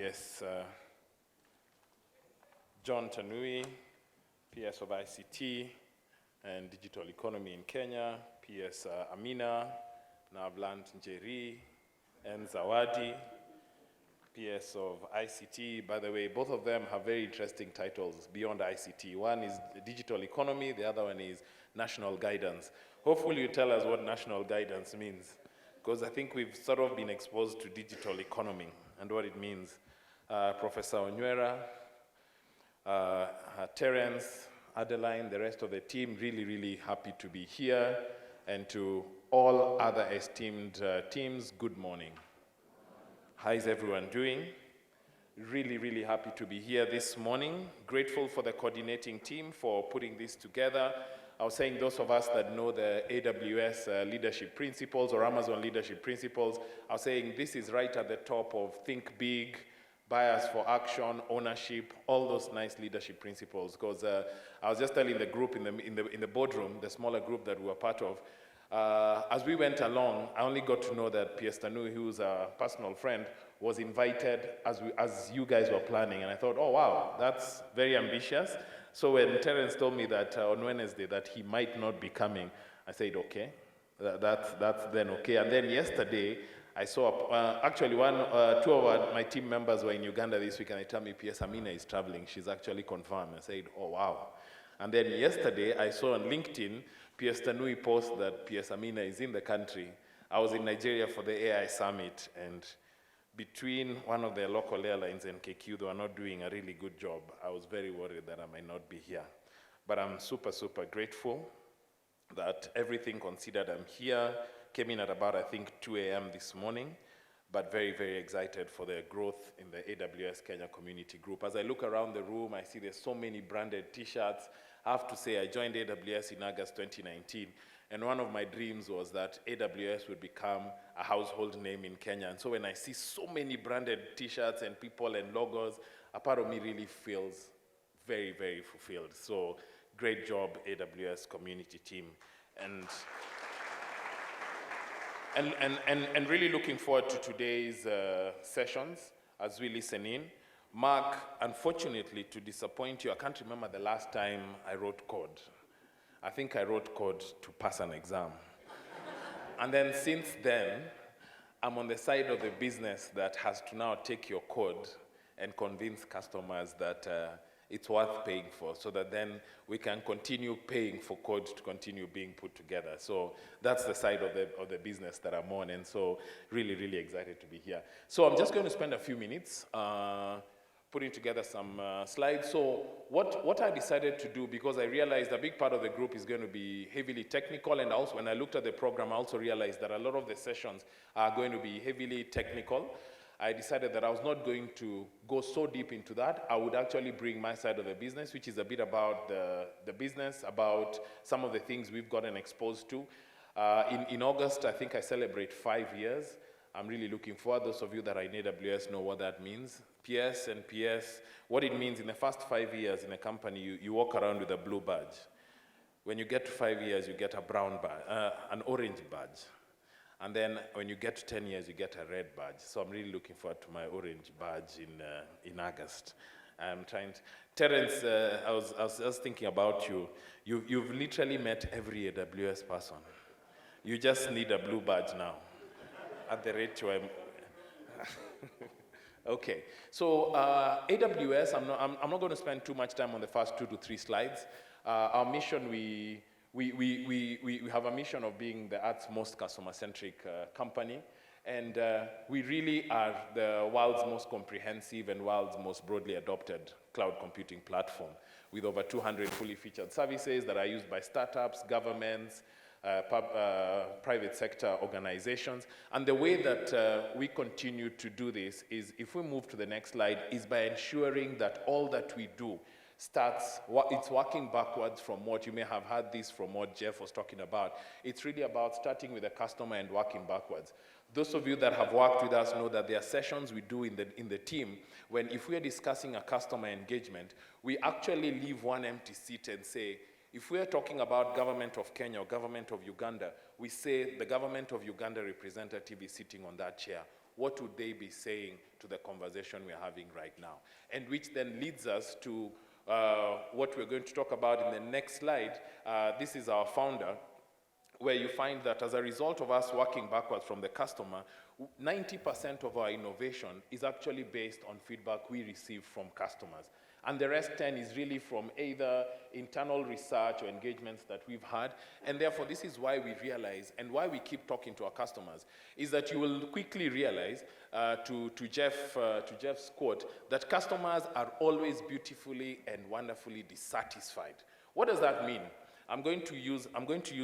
PS John Tanui, PS of ICT and Digital Economy in Kenya, PS Amina, now I've learned Njiru, and Zawadi, PS of ICT. By the way, both of them have very interesting titles beyond ICT. One is Digital Economy, the other one is National Guidance. Hopefully you tell us what National Guidance means, because I think we've sort of been exposed to digital economy and what it means. Professor Onywera, Terence, Adeline, the rest of the team, really, really happy to be here. And to all other esteemed teams, good morning. How is everyone doing? Really, really happy to be here this morning. Grateful for the coordinating team for putting this together. I was saying those of us that know the AWS leadership principles or Amazon leadership principles, I was saying this is right at the top of think big, bias for action, ownership, all those nice leadership principles. Because I was just telling the group in the boardroom, the smaller group that we were part of, as we went along, I only got to know that PS Tanu, who's a personal friend, was invited as you guys were planning. And I thought, oh wow, that's very ambitious. So when Terence told me that on Wednesday that he might not be coming, I said, okay, that's then okay. And then yesterday, I saw, actually two of my team members were in Uganda this week, and they told me PS Amina is traveling. She's actually confirmed. I said, oh wow. And then yesterday, I saw on LinkedIn, PS Tanui post that PS Amina is in the country. I was in Nigeria for the AI Summit, and between one of their local airlines and KQ, they were not doing a really good job. I was very worried that I might not be here. But I'm super, super grateful that everything considered, I'm here. Came in at about, I think, 2 a.m. this morning, but very, very excited for the growth in the AWS Kenya community group. As I look around the room, I see there's so many branded t-shirts. I have to say, I joined AWS in August 2019, and one of my dreams was that AWS would become a household name in Kenya. And so when I see so many branded t-shirts and people and logos, a part of me really feels very, very fulfilled. So great job, AWS community team. And really looking forward to today's sessions as we listen in. Mark, unfortunately, to disappoint you, I can't remember the last time I wrote code. I think I wrote code to pass an exam. And then since then, I'm on the side of the business that has to now take your code and convince customers that it's worth paying for, so that then we can continue paying for code to continue being put together. So that's the side of the business that I'm on, and so really, really excited to be here. So I'm just going to spend a few minutes putting together some slides. So what I decided to do, because I realized a big part of the group is going to be heavily technical, and also when I looked at the program, I also realized that a lot of the sessions are going to be heavily technical. I decided that I was not going to go so deep into that. I would actually bring my side of the business, which is a bit about the business, about some of the things we've gotten exposed to. In August, I think I celebrate 5 years. I'm really looking forward. Those of you that are in AWS know what that means. PS and PS, what it means in the first 5 years in a company, you walk around with a blue badge. When you get to 5 years, you get a brown badge, an orange badge. And then when you get to 10 years, you get a red badge. So I'm really looking forward to my orange badge in August. I'm trying to, Terence, I was just thinking about you. You've literally met every AWS person. You just need a blue badge now at the rate you are. Okay, so AWS, I'm not going to spend too much time on the first 2 to 3 slides. Our mission, we have a mission of being the earth's most customer-centric company, and we really are the world's most comprehensive and world's most broadly adopted cloud computing platform, with over 200 fully featured services that are used by startups, governments, private sector organizations. And the way that we continue to do this is, if we move to the next slide, is by ensuring that all that we do it's working backwards from what you may have heard this from what Jeff was talking about. It's really about starting with the customer and working backwards. Those of you that have worked with us know that there are sessions we do in the team when, if we are discussing a customer engagement, we actually leave one empty seat and say, if we are talking about government of Kenya or government of Uganda, we say the government of Uganda representative is sitting on that chair. what would they be saying to the conversation we're having right now? And which then leads us to what we're going to talk about in the next slide. This is our founder, where you find that as a result of us working backwards from the customer, 90% of our innovation is actually based on feedback we receive from customers. And the rest 10 is really from either internal research or engagements that we've had. And therefore, this is why we realize, and why we keep talking to our customers, is that you will quickly realize, to Jeff's quote, that customers are always beautifully and wonderfully dissatisfied. What does that mean? I'm going to use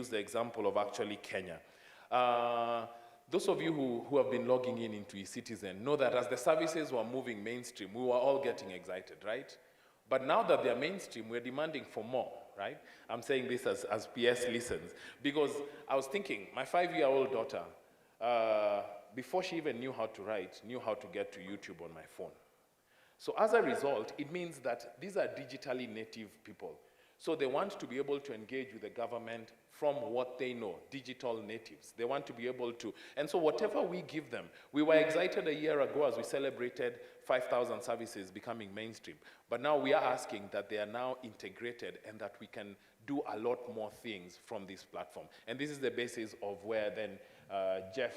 the example of actually Kenya. Those of you who have been logging into eCitizen know that as the services were moving mainstream, we were all getting excited, right? But now that they're mainstream, we're demanding for more, right? I'm saying this as PS listens, because I was thinking, my 5-year-old daughter, before she even knew how to write, knew how to get to YouTube on my phone. So as a result, it means that these are digitally native people. So they want to be able to engage with the government from what they know, digital natives. They want to be able to, and so whatever we give them, we were excited a year ago as we celebrated 5,000 services becoming mainstream. But now we are asking that they are now integrated and that we can do a lot more things from this platform. And this is the basis of where then Jeff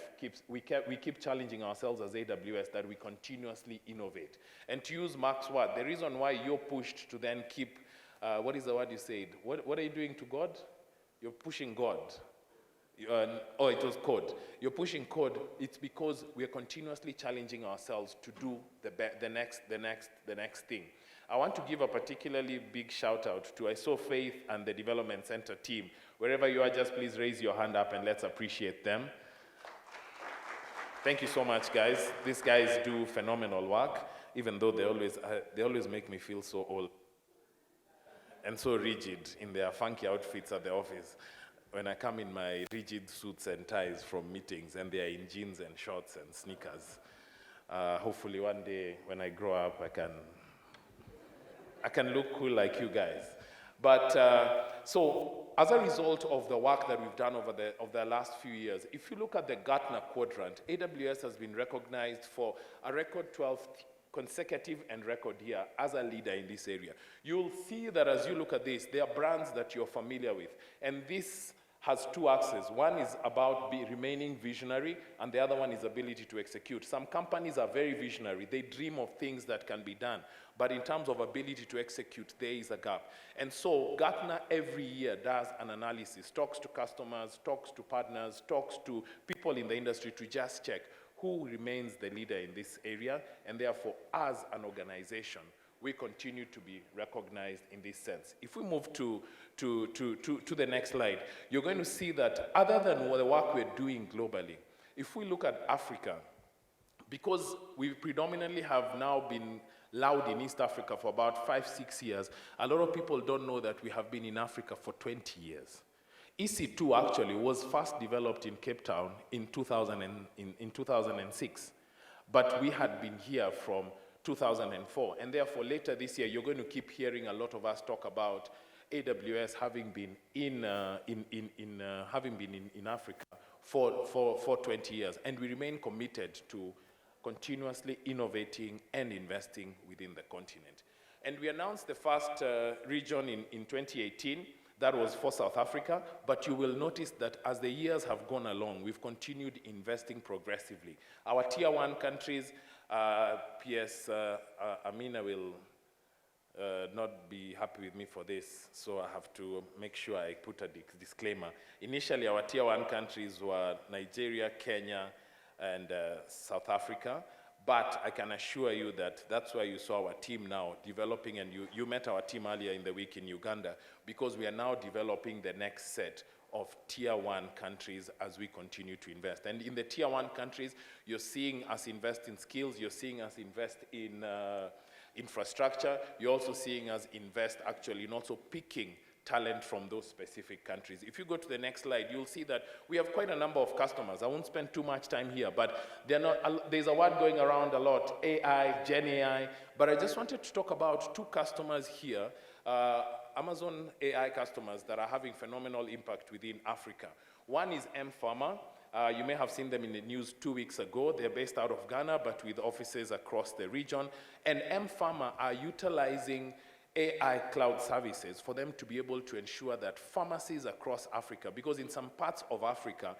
we keep challenging ourselves as AWS that we continuously innovate. And to use Mark's word, the reason why you're pushed to then keep what is the word you said? What are you doing to God? You're pushing God. Oh, it was code. You're pushing code. It's because we're continuously challenging ourselves to do the next thing. I want to give a particularly big shout out to I Saw Faith and the Development Center team. Wherever you are, just please raise your hand up and let's appreciate them. Thank you so much, guys. These guys do phenomenal work, even though they always make me feel so old and so rigid in their funky outfits at the office. When I come in my rigid suits and ties from meetings and they are in jeans and shorts and sneakers. Hopefully one day when I grow up, I can look cool like you guys. But so as a result of the work that we've done over the last few years, if you look at the Gartner quadrant, AWS has been recognized for a record 12th consecutive and record year as a leader in this area. You'll see that as you look at this, there are brands that you're familiar with. And this has two axes. One is about remaining visionary, and the other one is ability to execute. Some companies are very visionary. They dream of things that can be done. But in terms of ability to execute, there is a gap. And so Gartner every year does an analysis, talks to customers, talks to partners, talks to people in the industry to just check who remains the leader in this area, and therefore, as an organization, we continue to be recognized in this sense. If we move to the next slide, you're going to see that other than the work we're doing globally, if we look at Africa, because we predominantly have now been loud in East Africa for about 5-6 years, a lot of people don't know that we have been in Africa for 20 years. EC2 actually was first developed in Cape Town in 2006, but we had been here from 2004, and therefore later this year you're going to keep hearing a lot of us talk about AWS having been in Africa for 20 years, and we remain committed to continuously innovating and investing within the continent. And we announced the first region in 2018. That was for South Africa, but you will notice that as the years have gone along, we've continued investing progressively. Our tier 1 countries, PS Amina will not be happy with me for this, so I have to make sure I put a disclaimer. Initially, our tier 1 countries were Nigeria, Kenya, and South Africa. But I can assure you that that's why you saw our team now developing, and you met our team earlier in the week in Uganda, because we are now developing the next set of tier 1 countries as we continue to invest. And in the tier 1 countries, you're seeing us invest in skills, you're seeing us invest in infrastructure, you're also seeing us invest actually in also picking talent from those specific countries. If you go to the next slide, you'll see that we have quite a number of customers. I won't spend too much time here, but there's a word going around a lot, AI, Gen AI, but I just wanted to talk about 2 customers here, Amazon AI customers that are having phenomenal impact within Africa. One is M-Pharma. You may have seen them in the news 2 weeks ago. They're based out of Ghana, but with offices across the region. And M-Pharma are utilizing AI cloud services for them to be able to ensure that pharmacies across Africa, because in some parts of Africa,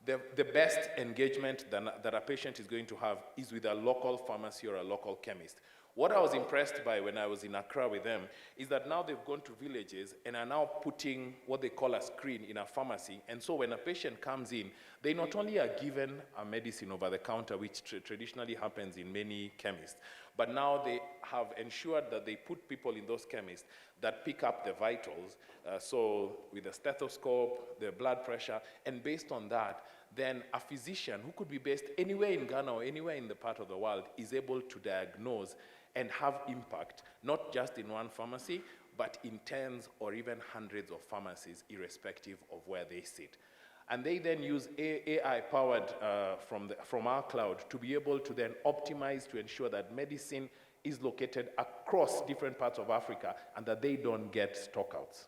the best engagement that a patient is going to have is with a local pharmacy or a local chemist. What I was impressed by when I was in Accra with them is that now they've gone to villages and are now putting what they call a screen in a pharmacy. And so when a patient comes in, they not only are given a medicine over the counter, which traditionally happens in many chemists, but now they have ensured that they put people in those chemists that pick up the vitals, so with the stethoscope, the blood pressure, and based on that, then a physician who could be based anywhere in Ghana or anywhere in the part of the world is able to diagnose and have impact, not just in one pharmacy, but in tens or even hundreds of pharmacies, irrespective of where they sit. And they then use AI powered from our cloud to be able to then optimize to ensure that medicine is located across different parts of Africa and that they don't get stockouts.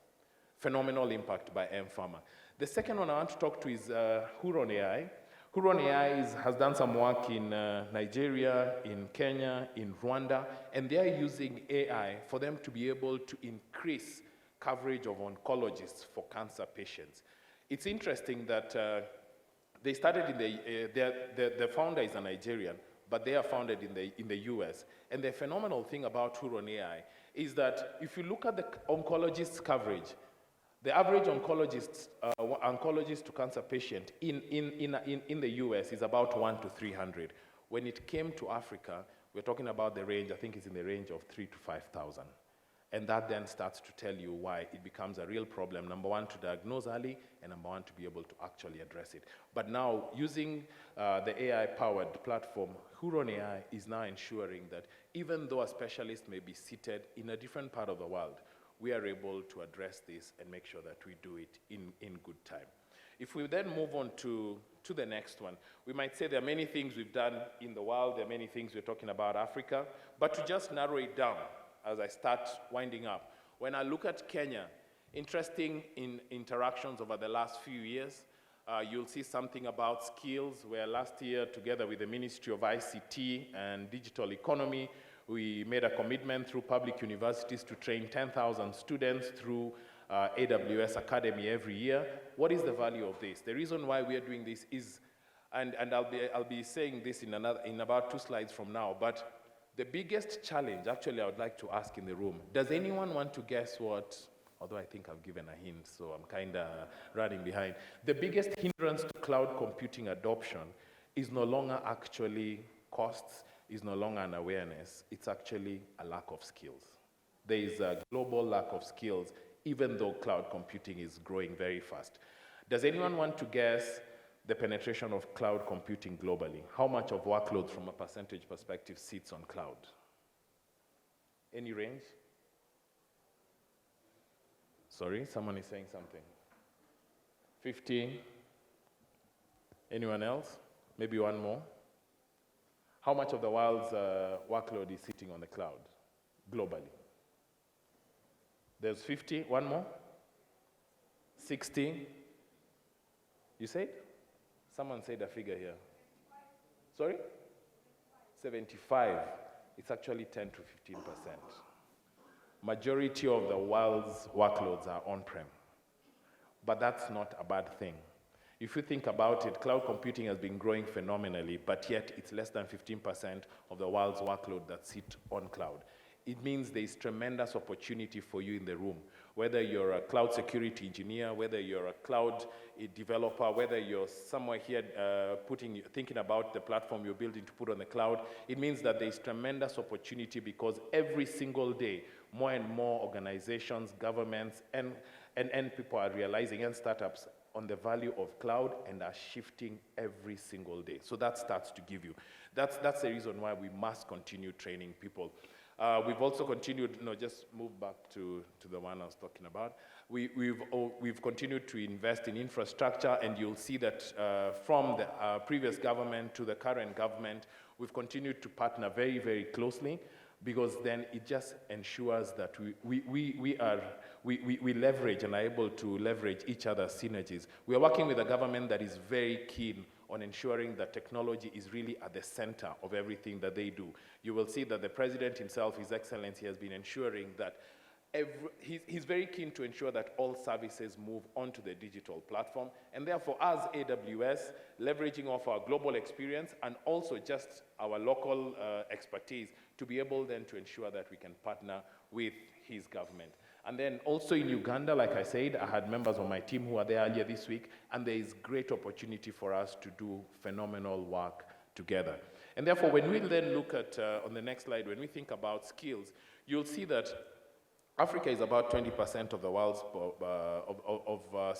Phenomenal impact by M-Pharma. The second one I want to talk to is Huron AI. Huron AI has done some work in Nigeria, in Kenya, in Rwanda, and they are using AI for them to be able to increase coverage of oncologists for cancer patients. It's interesting that they started in the founder is a Nigerian, but they are founded in the US. And the phenomenal thing about Huron AI is that if you look at the oncologist coverage, the average oncologist to cancer patient in the US is about 1 to 300. When it came to Africa, we're talking about the range, I think it's in the range of 3 to 5,000. And that then starts to tell you why it becomes a real problem. Number one, to diagnose early, and number one, to be able to actually address it. But now, using the AI-powered platform, Huron AI is now ensuring that even though a specialist may be seated in a different part of the world, we are able to address this and make sure that we do it in good time. If we then move on to the next one, we might say there are many things we've done in the world, there are many things we're talking about Africa, but to just narrow it down, as I start winding up, when I look at Kenya, interesting in interactions over the last few years, you'll see something about skills, where last year, together with the Ministry of ICT and Digital Economy, we made a commitment through public universities to train 10,000 students through AWS Academy every year. What is the value of this? The reason why we are doing this is, and I'll be saying this in about 2 slides from now, but the biggest challenge, actually, I would like to ask in the room, does anyone want to guess what, although I think I've given a hint, so I'm kind of running behind. The biggest hindrance to cloud computing adoption is no longer actually costs, is no longer an awareness, it's actually a lack of skills. There is a global lack of skills, even though cloud computing is growing very fast. Does anyone want to guess the penetration of cloud computing globally? How much of workloads from a percentage perspective sits on cloud? Any range? Sorry, someone is saying something. 50? Anyone else? Maybe one more? How much of the world's workload is sitting on the cloud globally? There's 50, one more? 60? You said? Someone said a figure here. Sorry? 75. It's actually 10 to 15%. Majority of the world's workloads are on-prem. But that's not a bad thing. If you think about it, cloud computing has been growing phenomenally, but yet it's less than 15% of the world's workload that sit on cloud. It means there's tremendous opportunity for you in the room, whether you're a cloud security engineer, whether you're a cloud developer, whether you're somewhere here thinking about the platform you're building to put on the cloud. It means that there's tremendous opportunity because every single day, more and more organizations, governments, and people are realizing, and startups, on the value of cloud and are shifting every single day. So that starts to give you. That's the reason why we must continue training people. We've also continued, just move back to the one I was talking about. We've continued to invest in infrastructure, and you'll see that from the previous government to the current government, we've continued to partner very, very closely. because then it just ensures that we leverage and are able to leverage each other's synergies. We are working with a government that is very keen on ensuring that technology is really at the center of everything that they do. You will see that the president himself, His Excellency, has been ensuring that he's very keen to ensure that all services move onto the digital platform, and therefore, as AWS, leveraging off our global experience and also just our local expertise to be able then to ensure that we can partner with his government. And then also in Uganda, like I said, I had members of my team who were there earlier this week, and there is great opportunity for us to do phenomenal work together. And therefore, when we then look at, on the next slide, when we think about skills, you'll see that Africa is about 20% of the world's,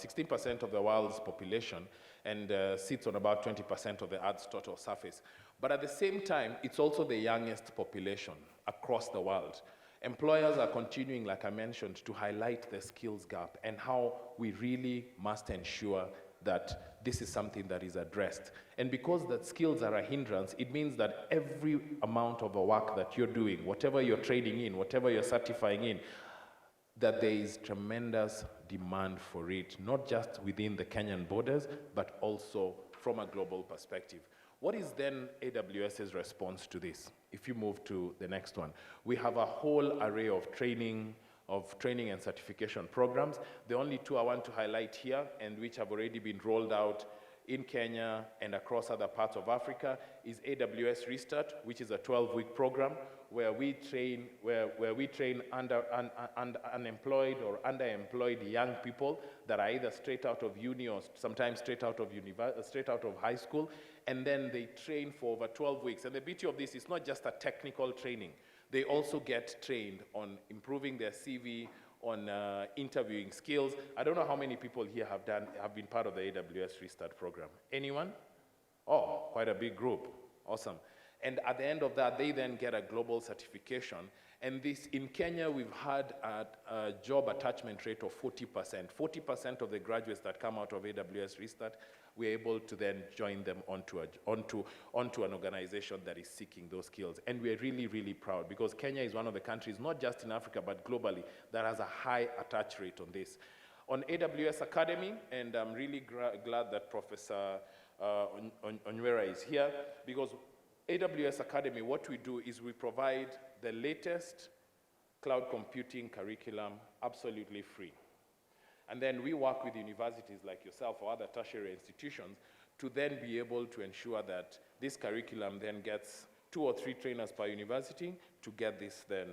16% of the world's population, and sits on about 20% of the Earth's total surface. But at the same time, it's also the youngest population across the world. Employers are continuing, like I mentioned, to highlight the skills gap and how we really must ensure that this is something that is addressed. And because that skills are a hindrance, it means that every amount of the work that you're doing, whatever you're trading in, whatever you're certifying in, that there is tremendous demand for it, not just within the Kenyan borders, but also from a global perspective. What is then AWS's response to this? If you move to the next one, we have a whole array of training and certification programs. The only two I want to highlight here, and which have already been rolled out in Kenya and across other parts of Africa, is AWS Restart, which is a 12-week program where we train unemployed or underemployed young people that are either straight out of uni or sometimes straight out of high school, and then they train for over 12 weeks. And the beauty of this is not just a technical training. They also get trained on improving their CV, on interviewing skills. I don't know how many people here have been part of the AWS Restart program. Anyone? Oh, quite a big group. Awesome. And at the end of that, they then get a global certification. And this, in Kenya, we've had a job attachment rate of 40%. 40% of the graduates that come out of AWS Restart, we're able to then join them onto an organization that is seeking those skills. And we're really, really proud because Kenya is one of the countries, not just in Africa, but globally, that has a high attach rate on this. On AWS Academy, and I'm really glad that Professor Njiru is here, because AWS Academy, what we do is we provide the latest cloud computing curriculum absolutely free. And then we work with universities like yourself or other tertiary institutions to then be able to ensure that this curriculum then gets 2 or 3 trainers per university to get this then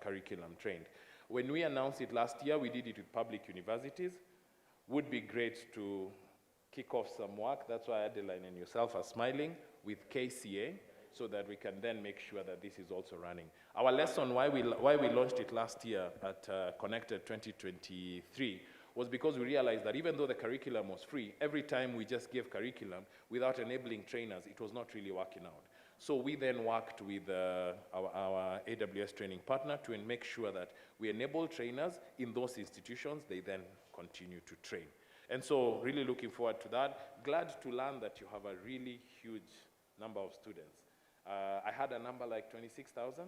curriculum trained. When we announced it last year, we did it with public universities. Would be great to kick off some work. That's why Adeline and yourself are smiling with KCA, so that we can then make sure that this is also running. Our lesson why we launched it last year at Connected 2023 was because we realized that even though the curriculum was free, every time we just gave curriculum without enabling trainers, it was not really working out. So we then worked with our AWS training partner to make sure that we enable trainers in those institutions, they then continue to train. And so really looking forward to that. Glad to learn that you have a really huge number of students. I had a number like 26,000?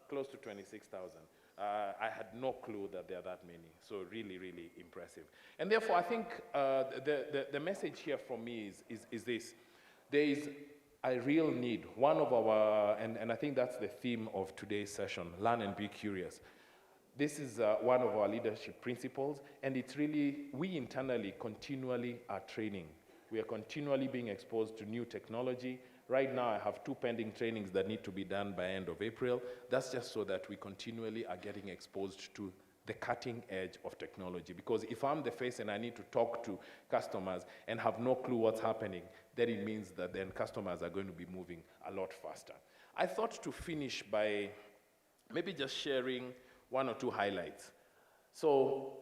Close to 26,000. I had no clue that there are that many. So really, really impressive. And therefore, I think the message here from me is this. There is a real need. One of our, and I think that's the theme of today's session, learn and be curious. This is one of our leadership principles, and it's really, we internally continually are training. We are continually being exposed to new technology. Right now, I have 2 pending trainings that need to be done by end of April. That's just so that we continually are getting exposed to the cutting edge of technology. Because if I'm the face and I need to talk to customers and have no clue what's happening, then it means that then customers are going to be moving a lot faster. I thought to finish by maybe just sharing 1 or 2 highlights. So,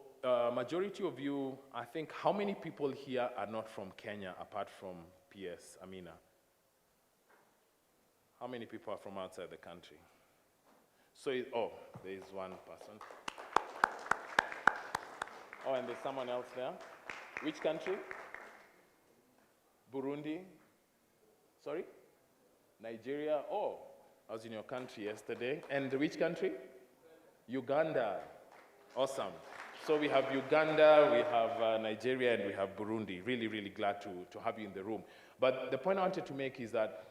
majority of you, I think, how many people here are not from Kenya apart from PS Amina? How many people are from outside the country? So, there is 1 person. Oh, and there's someone else there. Which country? Burundi? Sorry? Nigeria? Oh, I was in your country yesterday. And which country? Uganda. Awesome. So we have Uganda, we have Nigeria, and we have Burundi. Really, really glad to have you in the room. But the point I wanted to make is that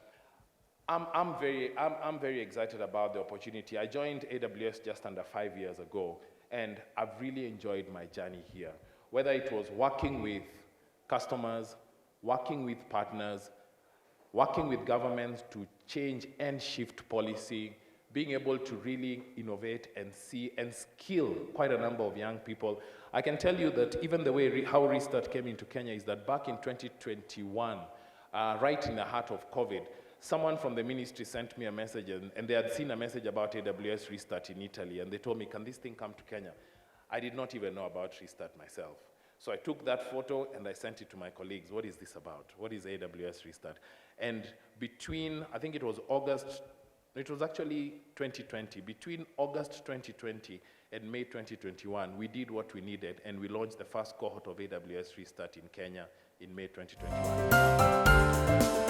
I'm very excited about the opportunity. I joined AWS just under 5 years ago, and I've really enjoyed my journey here. Whether it was working with customers, working with partners, working with governments to change and shift policy, being able to really innovate and see and skill quite a number of young people. I can tell you that even the way how Restart came into Kenya is that back in 2021, right in the heart of COVID, someone from the ministry sent me a message, and they had seen a message about AWS Restart in Italy, and they told me, can this thing come to Kenya? I did not even know about Restart myself. So I took that photo and I sent it to my colleagues. What is this about? What is AWS Restart? And between, I think it was actually 2020. Between August 2020 and May 2021, we did what we needed, and we launched the first cohort of AWS Restart in Kenya in May 2021.